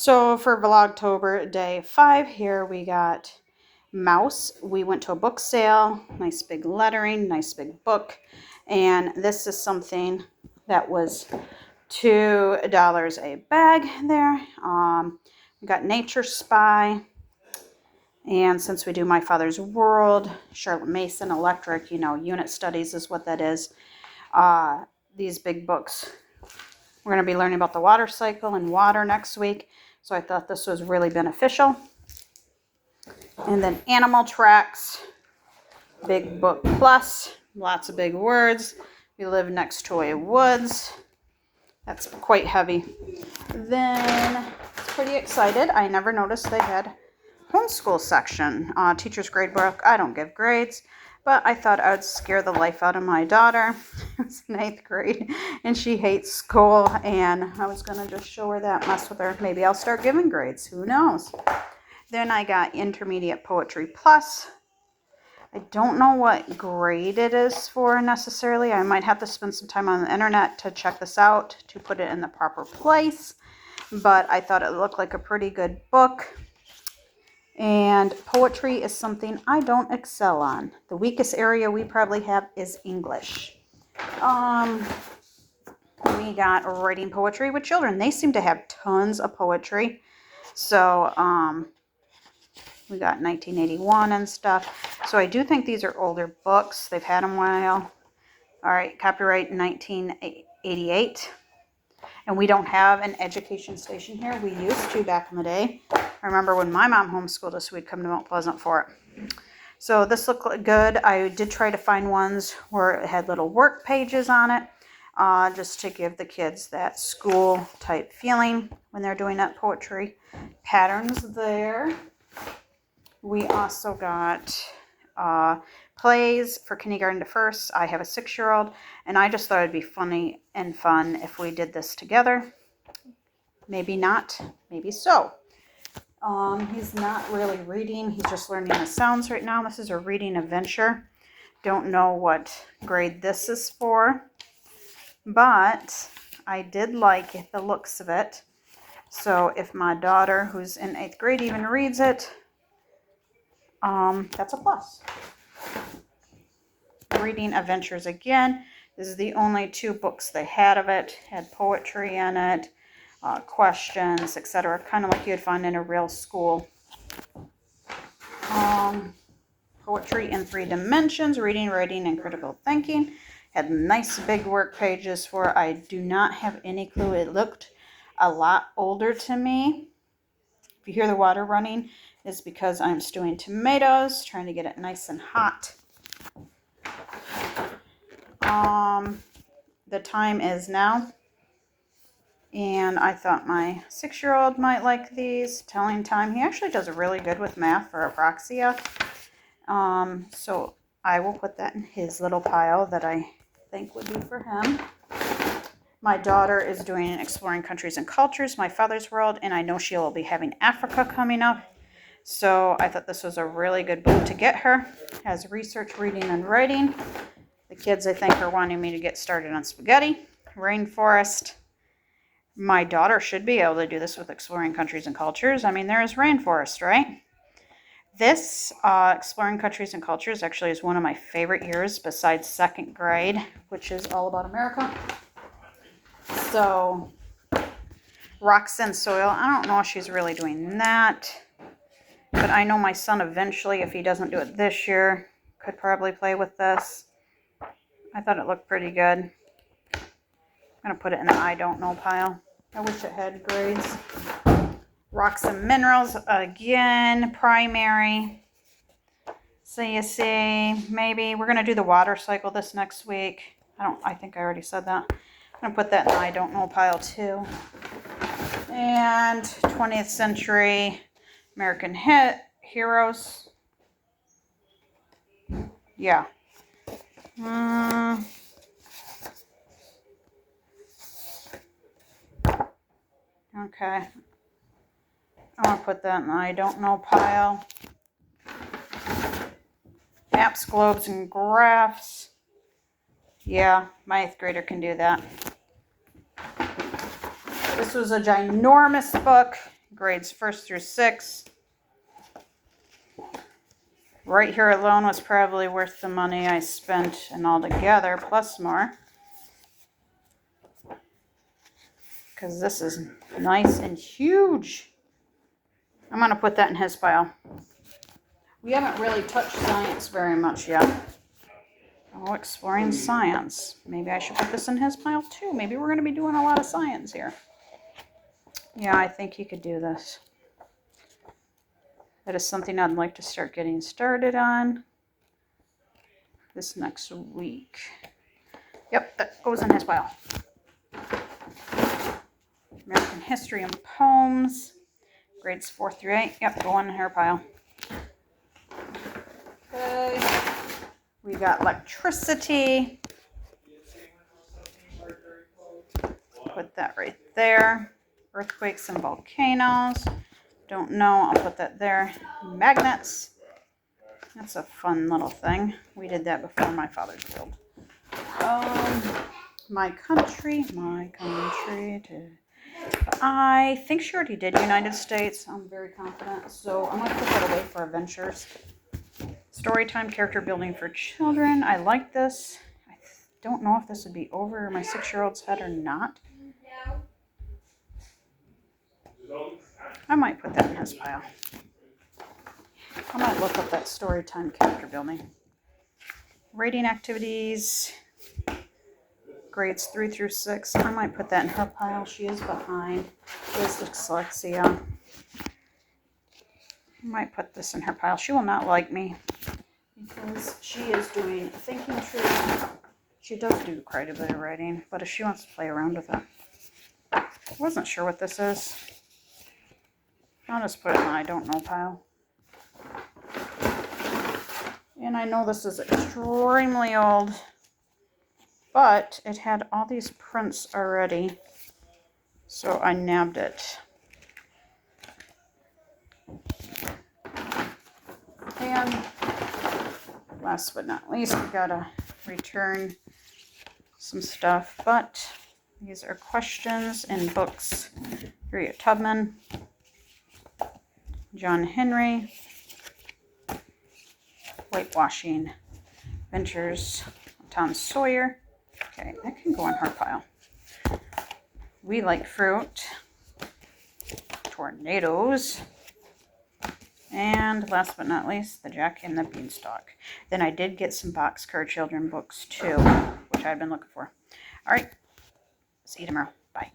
So for Vlogtober day 5 here we got Mouse. We went to a book sale, nice big lettering, nice big book, and this is something that was $2 a bag there. We got Nature Spy, and since we do My Father's World, Charlotte Mason, Electric, unit studies is what that is. These big books. We're going to be learning about the water cycle and water next week. So I thought this was really beneficial. And then Animal Tracks, Big Book Plus, lots of big words. We live next to a woods. That's quite heavy. Then, pretty excited. I never noticed they had homeschool section. Teacher's grade book. I don't give grades, but I thought I would scare the life out of my daughter. It's 9th grade, and she hates school, and I was going to just show her that, mess with her. Maybe I'll start giving grades. Who knows? Then I got Intermediate Poetry Plus. I don't know what grade it is for necessarily. I might have to spend some time on the internet to check this out, to put it in the proper place, but I thought it looked like a pretty good book. And poetry is something I don't excel on. The weakest area we probably have is English. We got writing poetry with children. They seem to have tons of poetry. So, we got 1981 and stuff. So I do think these are older books. They've had them a while. All right, copyright 1988. And we don't have an education station here. We used to back in the day. I remember when my mom homeschooled us, we'd come to Mount Pleasant for it. So this looked good. I did try to find ones where it had little work pages on it, just to give the kids that school type feeling when they're doing that poetry. Patterns there. We also got plays for kindergarten to first. I have a 6-year-old, and I just thought it'd be funny and fun if we did this together. Maybe not, maybe so. He's not really reading. He's just learning the sounds right now. This is a reading adventure. Don't know what grade this is for, but I did like the looks of it. So if my daughter, who's in 8th grade, even reads it, that's a plus. Reading Adventures again. This is the only 2 books they had of it. Had poetry in it, questions, etc. Kind of like you'd find in a real school. Poetry in 3 dimensions, reading, writing, and critical thinking. Had nice big work pages for it. I do not have any clue. It looked a lot older to me. If you hear the water running, it's because I'm stewing tomatoes, trying to get it nice and hot. The time is now, and I thought my 6-year-old might like these. Telling time. He actually does really good with math for apraxia. So I will put that in his little pile that I think would be for him. My daughter is doing Exploring Countries and Cultures, My Father's World, and I know she will be having Africa coming up. So I thought this was a really good book to get her. Has research, reading, and writing. The kids, I think, are wanting me to get started on spaghetti. Rainforest. My daughter should be able to do this with Exploring Countries and Cultures. I mean, there is rainforest, right? This Exploring Countries and Cultures actually is one of my favorite years besides 2nd grade, which is all about America. So, Rocks and Soil. I don't know if she's really doing that. But I know my son eventually, if he doesn't do it this year, could probably play with this. I thought it looked pretty good. I'm going to put it in the I don't know pile. I wish it had grades. Rocks and Minerals, again, primary. So you see, maybe we're going to do the water cycle this next week. I think I already said that. I'm going to put that in the I don't know pile too. And 20th century American heroes. Yeah. Okay. I'm going to put that in the I don't know pile. Maps, globes, and graphs. Yeah, my 8th grader can do that. This was a ginormous book. grades 1st through 6th. Right here alone was probably worth the money I spent, and all together, plus more. Because this is nice and huge. I'm going to put that in his pile. We haven't really touched science very much yet. Oh, exploring science. Maybe I should put this in his pile too. Maybe we're going to be doing a lot of science here. Yeah, I think he could do this. That is something I'd like to start getting started on this next week. Yep, that goes in his pile. American history and poems. Grades 4 through 8. Yep, go in her pile. Okay. We got electricity. Put that right there. Earthquakes and volcanoes. Don't know. I'll put that there. Magnets. That's a fun little thing. We did that before my father's build. My country. I think she already did United States. I'm very confident. So I'm going to put that away for adventures. Storytime, character building for children. I like this. I don't know if this would be over my 6-year-old's head or not. I might put that in his pile. I might look up that storytime character building. Rating activities. Grades 3 through 6. I might put that in her pile. She is behind. She has dyslexia. I might put this in her pile. She will not like me because she is doing a thinking tree. She does do quite a bit of writing, but if she wants to play around with it. I wasn't sure what this is. I'll just put it in my I don't know pile. And I know this is extremely old, but it had all these prints already, so I nabbed it. And last but not least, we gotta return some stuff, but these are questions and books. Harriet Tubman, John Henry, Whitewashing Adventures, Tom Sawyer. Okay, that can go in her pile. We Like Fruit, Tornadoes, and last but not least, The Jack and the Beanstalk. Then I did get some Boxcar Children books too, which I've been looking for. All right, see you tomorrow. Bye.